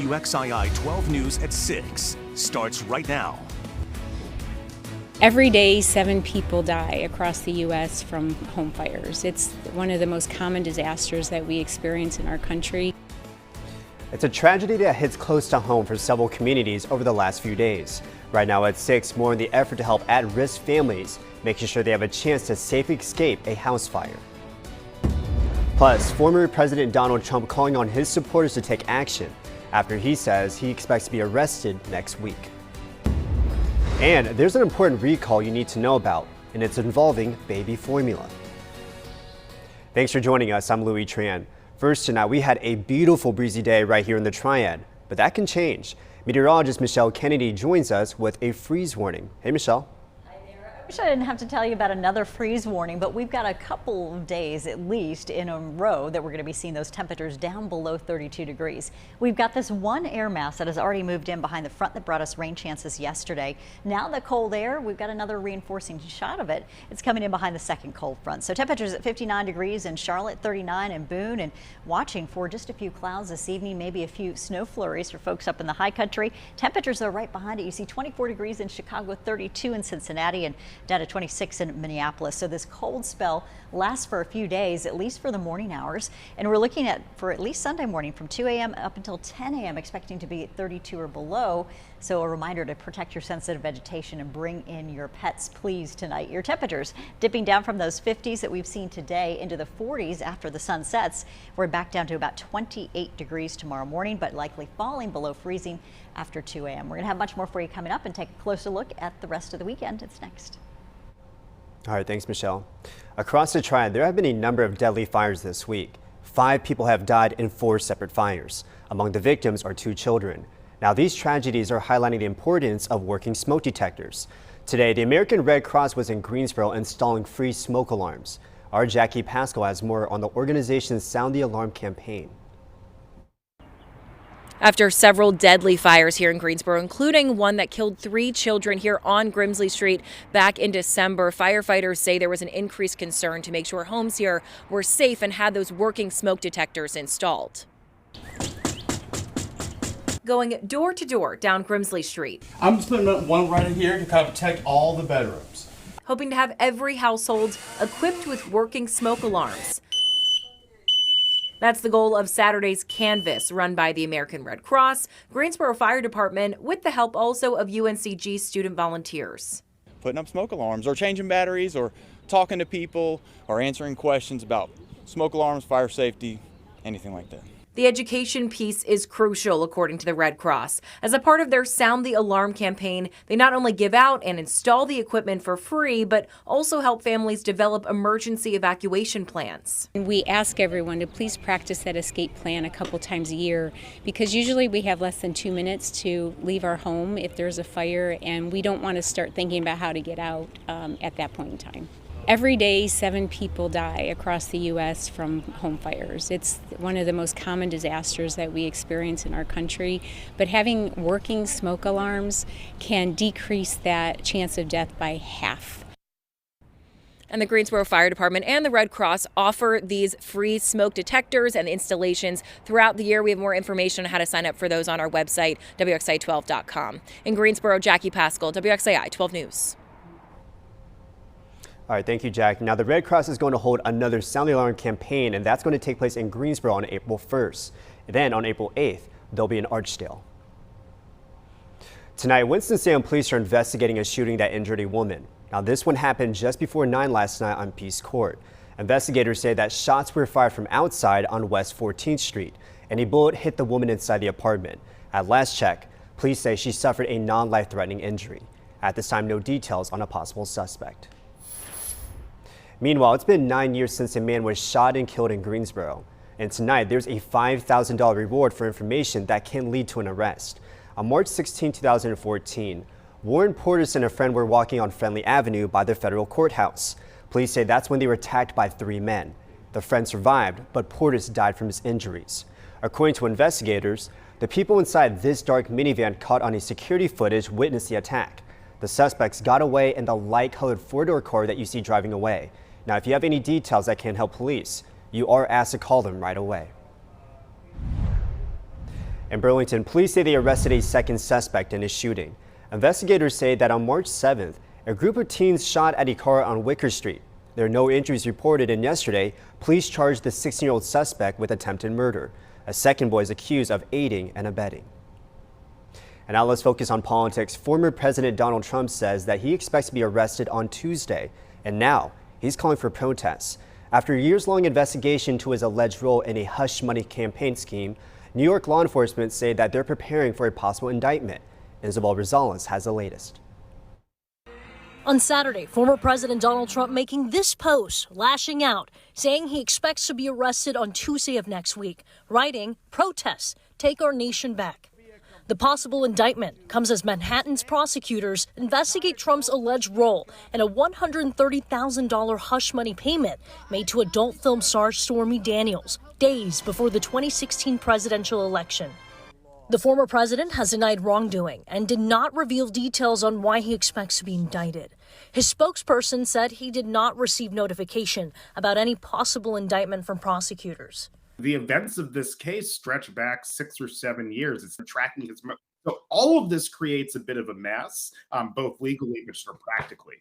WXII 12 News at 6 starts right now. Every day, 7 people die across the U.S. from home fires. It's one of the most common disasters that we experience in our country. It's a tragedy that hits close to home for several communities over the last few days. Right now at 6, more in the effort to help at-risk families, making sure they have a chance to safely escape a house fire. Plus, former President Donald Trump calling on his supporters to take action after he says he expects to be arrested next week. And there's an important recall you need to know about, and it's involving baby formula. Thanks for joining us. I'm Louis Tran. First tonight, we had a beautiful breezy day right here in the Triad, but that can change. Meteorologist Michelle Kennedy joins us with a freeze warning. Hey, Michelle. I wish I didn't have to tell you about another freeze warning, but we've got a couple of days at least in a row that we're going to be seeing those temperatures down below 32 degrees. We've got this one air mass that has already moved in behind the front that brought us rain chances yesterday. Now the cold air, we've got another reinforcing shot of it. It's coming in behind the second cold front. So temperatures at 59 degrees in Charlotte, 39 in Boone, and watching for just a few clouds this evening, maybe a few snow flurries for folks up in the high country. Temperatures are right behind it. You see 24 degrees in Chicago, 32 in Cincinnati, and down to 26 in Minneapolis. So this cold spell lasts for a few days, at least for the morning hours. And we're looking at for at least Sunday morning from 2 a.m. up until 10 a.m. expecting to be at 32 or below. So a reminder to protect your sensitive vegetation and bring in your pets, please, tonight. Your temperatures dipping down from those 50s that we've seen today into the 40s after the sun sets. We're back down to about 28 degrees tomorrow morning, but likely falling below freezing after 2 a.m. We're going to have much more for you coming up and take a closer look at the rest of the weekend. It's next. All right, thanks, Michelle. Across the Triad, there have been a number of deadly fires this week. 5 people have died in 4 separate fires. Among the victims are 2 children. Now, these tragedies are highlighting the importance of working smoke detectors. Today, the American Red Cross was in Greensboro installing free smoke alarms. Our Jackie Pascal has more on the organization's Sound the Alarm campaign. After several deadly fires here in Greensboro, including one that killed 3 children here on Grimsley Street back in December, firefighters say there was an increased concern to make sure homes here were safe and had those working smoke detectors installed. Going door to door down Grimsley Street. I'm just putting up one right in here to kind of protect all the bedrooms. Hoping to have every household equipped with working smoke alarms. That's the goal of Saturday's Canvas, run by the American Red Cross, Greensboro Fire Department, with the help also of UNCG student volunteers. Putting up smoke alarms or changing batteries or talking to people or answering questions about smoke alarms, fire safety, anything like that. The education piece is crucial, according to the Red Cross. As a part of their Sound the Alarm campaign, they not only give out and install the equipment for free, but also help families develop emergency evacuation plans. We ask everyone to please practice that escape plan a couple times a year, because usually we have less than 2 minutes to leave our home if there's a fire, and we don't want to start thinking about how to get out at that point in time. Every day, 7 people die across the U.S. from home fires. It's one of the most common disasters that we experience in our country, but having working smoke alarms can decrease that chance of death by half. And the Greensboro Fire Department and the Red Cross offer these free smoke detectors and installations throughout the year. We have more information on how to sign up for those on our website, WXI12.com. In Greensboro, Jackie Pascal, WXII 12 News. All right, thank you, Jack. Now, the Red Cross is going to hold another Sound the Alarm campaign, and that's going to take place in Greensboro on April 1st. And then on April 8th, they'll be in Archdale. Tonight, Winston-Salem police are investigating a shooting that injured a woman. Now, this one happened just before 9 last night on Peace Court. Investigators say that shots were fired from outside on West 14th Street, and a bullet hit the woman inside the apartment. At last check, police say she suffered a non-life-threatening injury. At this time, no details on a possible suspect. Meanwhile, it's been 9 years since a man was shot and killed in Greensboro. And tonight, there's a $5,000 reward for information that can lead to an arrest. On March 16, 2014, Warren Portis and a friend were walking on Friendly Avenue by the federal courthouse. Police say that's when they were attacked by 3 men. The friend survived, but Portis died from his injuries. According to investigators, the people inside this dark minivan caught on a security footage witnessed the attack. The suspects got away in the light-colored 4-door car that you see driving away. Now, if you have any details that can help police, you are asked to call them right away. In Burlington, police say they arrested a second suspect in a shooting. Investigators say that on March 7th, a group of teens shot at a car on Wicker Street. There are no injuries reported, and yesterday, police charged the 16-year-old suspect with attempted murder. A second boy is accused of aiding and abetting. And now let's focus on politics. Former President Donald Trump says that he expects to be arrested on Tuesday, and now he's calling for protests. After a years-long investigation into his alleged role in a hush money campaign scheme, New York law enforcement say that they're preparing for a possible indictment. Isabel Rosales has the latest. On Saturday, former President Donald Trump making this post, lashing out, saying he expects to be arrested on Tuesday of next week, writing, "Protests, take our nation back." The possible indictment comes as Manhattan's prosecutors investigate Trump's alleged role in a $130,000 hush money payment made to adult film star Stormy Daniels, days before the 2016 presidential election. The former president has denied wrongdoing and did not reveal details on why he expects to be indicted. His spokesperson said he did not receive notification about any possible indictment from prosecutors. The events of this case stretch back 6 or 7 years. It's tracking his. So all of this creates a bit of a mess, both legally but sort of practically.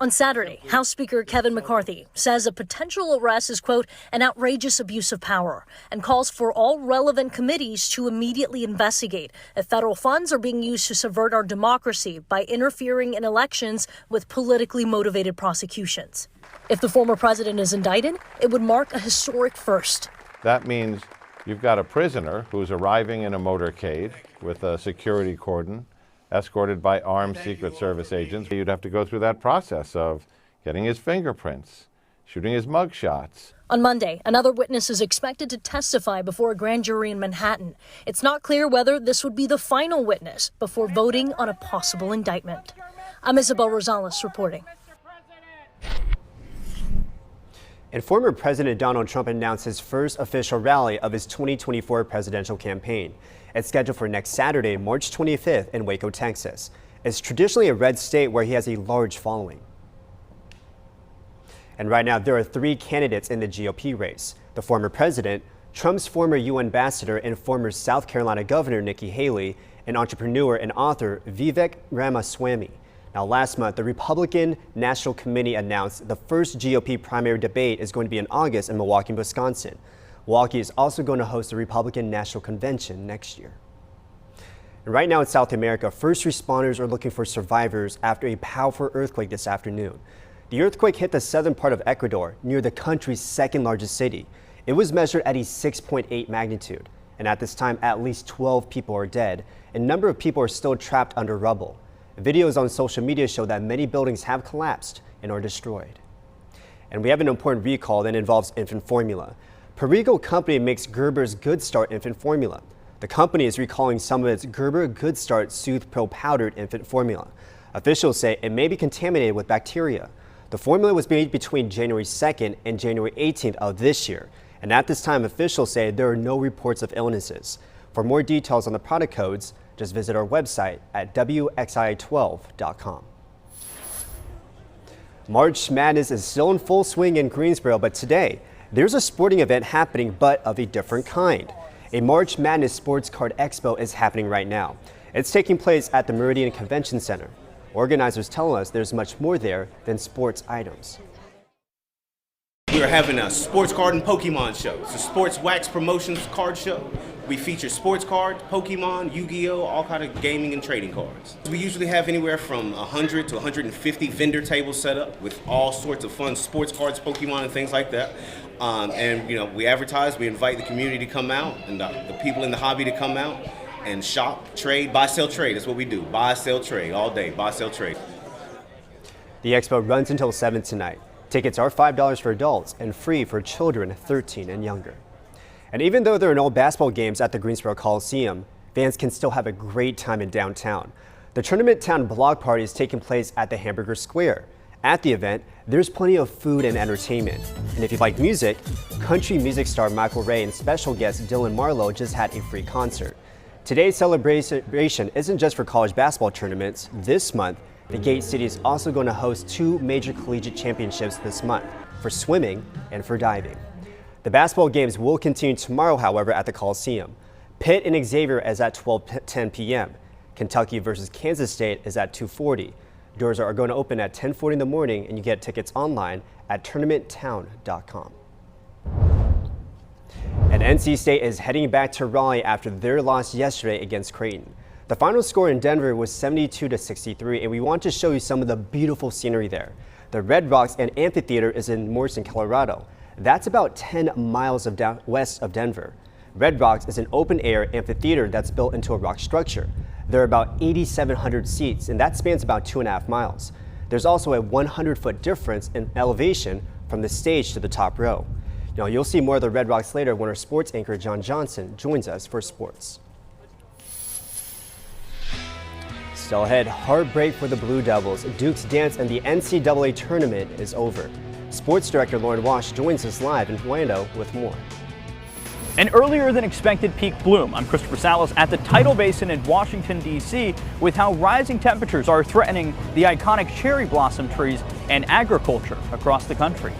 On Saturday, House Speaker Kevin McCarthy says a potential arrest is, quote, an outrageous abuse of power, and calls for all relevant committees to immediately investigate if federal funds are being used to subvert our democracy by interfering in elections with politically motivated prosecutions. If the former president is indicted, it would mark a historic first. That means you've got a prisoner who's arriving in a motorcade with a security cordon, escorted by armed Secret Service agents. You'd have to go through that process of getting his fingerprints, shooting his mug shots. On Monday, another witness is expected to testify before a grand jury in Manhattan. It's not clear whether this would be the final witness before voting on a possible indictment. I'm Isabel Rosales reporting. And former President Donald Trump announced his first official rally of his 2024 presidential campaign. It's scheduled for next Saturday, March 25th in Waco, Texas. It's traditionally a red state where he has a large following. And right now, there are 3 candidates in the GOP race. The former president, Trump's former UN ambassador and former South Carolina Governor Nikki Haley, and entrepreneur and author Vivek Ramaswamy. Now, last month, the Republican National Committee announced the first GOP primary debate is going to be in August in Milwaukee, Wisconsin. Milwaukee is also going to host the Republican National Convention next year. And right now in South America, first responders are looking for survivors after a powerful earthquake this afternoon. The earthquake hit the southern part of Ecuador, near the country's second largest city. It was measured at a 6.8 magnitude. And at this time, at least 12 people are dead. A number of people are still trapped under rubble. Videos on social media show that many buildings have collapsed and are destroyed. And we have an important recall that involves infant formula. Perrigo Company makes Gerber's Good Start infant formula. The company is recalling some of its Gerber Good Start Soothe Pro powdered infant formula. Officials say it may be contaminated with bacteria. The formula was made between January 2nd and January 18th of this year. And at this time, officials say there are no reports of illnesses. For more details on the product codes, just visit our website at WXI12.com. March Madness is still in full swing in Greensboro, but today there's a sporting event happening, but of a different kind. A March Madness Sports Card Expo is happening right now. It's taking place at the Meridian Convention Center. Organizers tell us there's much more there than sports items. We are having a sports card and Pokemon show. It's a sports wax promotions card show. We feature sports cards, Pokemon, Yu-Gi-Oh, all kind of gaming and trading cards. We usually have anywhere from 100 to 150 vendor tables set up with all sorts of fun sports cards, Pokemon, and things like that. And we advertise, we invite the community to come out and the people in the hobby to come out and shop, trade, buy, sell, trade. That's what we do. Buy, sell, trade all day. Buy, sell, trade. The expo runs until 7 tonight. Tickets are $5 for adults and free for children 13 and younger. And even though there are no basketball games at the Greensboro Coliseum, fans can still have a great time in downtown. The Tournament Town Block Party is taking place at the Hamburger Square. At the event, there's plenty of food and entertainment. And if you like music, country music star Michael Ray and special guest Dylan Marlowe just had a free concert. Today's celebration isn't just for college basketball tournaments. This month, the Gate City is also going to host 2 major collegiate championships this month, for swimming and for diving. The basketball games will continue tomorrow, however, at the Coliseum. Pitt and Xavier is at 12:10 p.m. Kentucky versus Kansas State is at 2:40. Doors are going to open at 10:40 in the morning, and you get tickets online at tournamenttown.com. And NC State is heading back to Raleigh after their loss yesterday against Creighton. The final score in Denver was 72-63, and we want to show you some of the beautiful scenery there. The Red Rocks and Amphitheater is in Morrison, Colorado. That's about 10 miles west of Denver. Red Rocks is an open-air amphitheater that's built into a rock structure. There are about 8,700 seats, and that spans about 2.5 miles. There's also a 100-foot difference in elevation from the stage to the top row. Now, you'll see more of the Red Rocks later when our sports anchor John Johnson joins us for sports. Still ahead, heartbreak for the Blue Devils. Duke's dance and the NCAA tournament is over. Sports director Lauren Wash joins us live in Orlando with more. An earlier than expected peak bloom. I'm Christopher Salas at the Tidal Basin in Washington, D.C. with how rising temperatures are threatening the iconic cherry blossom trees and agriculture across the country.